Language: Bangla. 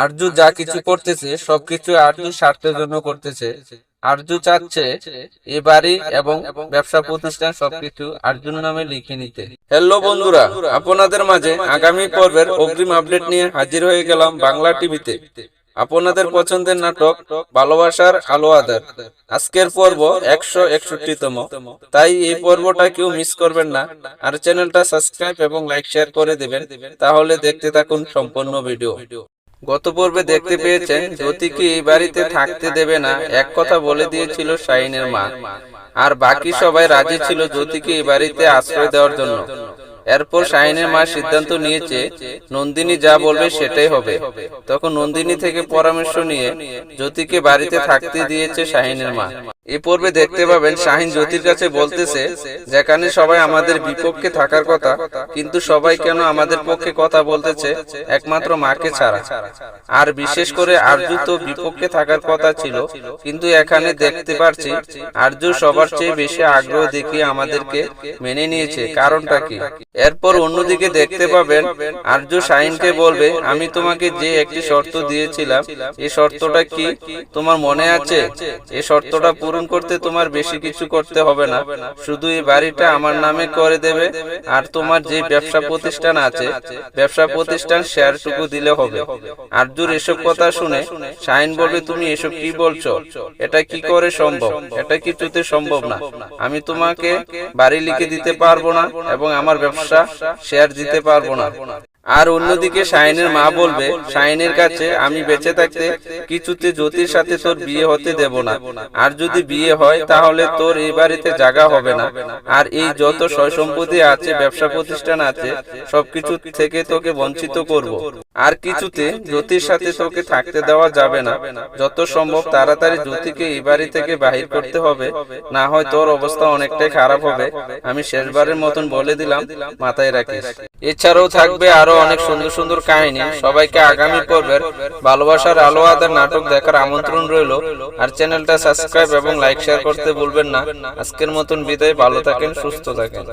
আরজু যা কিছু করতেছে সবকিছু আরজু স্বার্থের জন্য করতেছে। আরজু চাচ্ছে এ বাড়ি এবং ব্যবসা প্রতিষ্ঠান সবকিছু আরজুর নামে লিখে নিতে। হ্যালো বন্ধুরা, আপনাদের মাঝে আগামী পর্বের অগ্রিম আপডেট নিয়ে হাজির হয়ে গেলাম বাংলা টিভিতে। আপনাদের পছন্দের নাটক ভালোবাসার আলো আঁধার আজকের পর্ব 161তম। তাই এই পর্বটা কেউ মিস করবেন না, আর চ্যানেলটা সাবস্ক্রাইব এবং লাইক শেয়ার করে দেবেন, তাহলে দেখতে থাকুন সম্পূর্ণ ভিডিও। গত পর্বে দেখতে পেয়েছেন জ্যোতিকে এই বাড়িতে থাকতে দেবে না এক কথা বলে দিয়েছিল শাহিনের মা, আর বাকি সবাই রাজি ছিল জ্যোতিকে এই বাড়িতে আশ্রয় দেওয়ার জন্য। এরপর শাহিনের মা সিদ্ধান্ত নিয়েছে নন্দিনী যা বলবে সেটাই হবে। তখন নন্দিনী থেকে পরামর্শ নিয়ে জ্যোতিকে বাড়িতে থাকতে দিয়েছে শাহিনের মা। এই পর্বে দেখতে পাবেন শাহিন জ্যোতির কাছে বলতেছে, যেখানে সবাই আমাদের বিপক্ষে থাকার কথা, কিন্তু সবাই কেন আমাদের পক্ষে কথা বলতেছে একমাত্র মাকে ছাড়া। আর বিশেষ করে আরজু তো বিপক্ষে থাকার কথা ছিল, কিন্তু এখানে দেখতে পারছি আরজু সবার চেয়ে বেশি আগ্রহ দেখিয়ে আমাদেরকে মেনে নিয়েছে। কারণটা কি? এরপর অন্যদিকে দেখতে পাবেন আরজু শাহিনকে বলবে, আমি তোমাকে যে একটি শর্ত দিয়েছিলাম, এই শর্তটা কি তোমার মনে আছে? এই শর্তটা পূরণ করতে তোমার বেশি কিছু করতে হবে না, শুধু এই বাড়িটা আমার নামে করে দেবে, আর তোমার যে ব্যবসা প্রতিষ্ঠান আছে ব্যবসা প্রতিষ্ঠান শেয়ারটুকু দিলে হবে। আরজুর এসব কথা শুনে শাহিন বলবে, তুমি এসব কি বলছো? এটা কি করে সম্ভব? এটা কিছুতে সম্ভব না। আমি তোমাকে বাড়ি লিখে দিতে পারবো না এবং আমার ব্যবসা শেয়ার দিতে পারবো না। আর অন্যদিকে শাহিনের মা বলবে, শাহিনের কাছে আমি বেঁচে থাকতে কিছুতে জ্যোতির সাথে তোর বিয়ে হতে দেব না, আর যদি বিয়ে হয় তাহলে তোর এই বাড়িতে জায়গা হবে না, আর এই যত সয় সম্পত্তি আছে ব্যবসা প্রতিষ্ঠান আছে সবকিছু থেকে তোকে বঞ্চিত করব। আর কিছুতে জ্যোতির সাথে তোকে থাকতে দেওয়া যাবে না। যত সম্ভব তাড়াতাড়ি জ্যোতিকে এই বাড়ি থেকে বাহির করতে হবে, না হয় তোর অবস্থা অনেকটাই খারাপ হবে। আমি শেষবারের মতন বলে দিলাম, মাথায় রাখিস। এছাড়াও থাকবে আরো অনেক সুন্দর সুন্দর কাহিনী। সবাইকে আগামী পর্বের ভালোবাসার আলো আঁধার নাটক দেখার আমন্ত্রণ রইল, আর চ্যানেলটা সাবস্ক্রাইব এবং লাইক শেয়ার করতে ভুলবেন না। আজকের মতন বিদায়, ভালো থাকেন, সুস্থ থাকেন।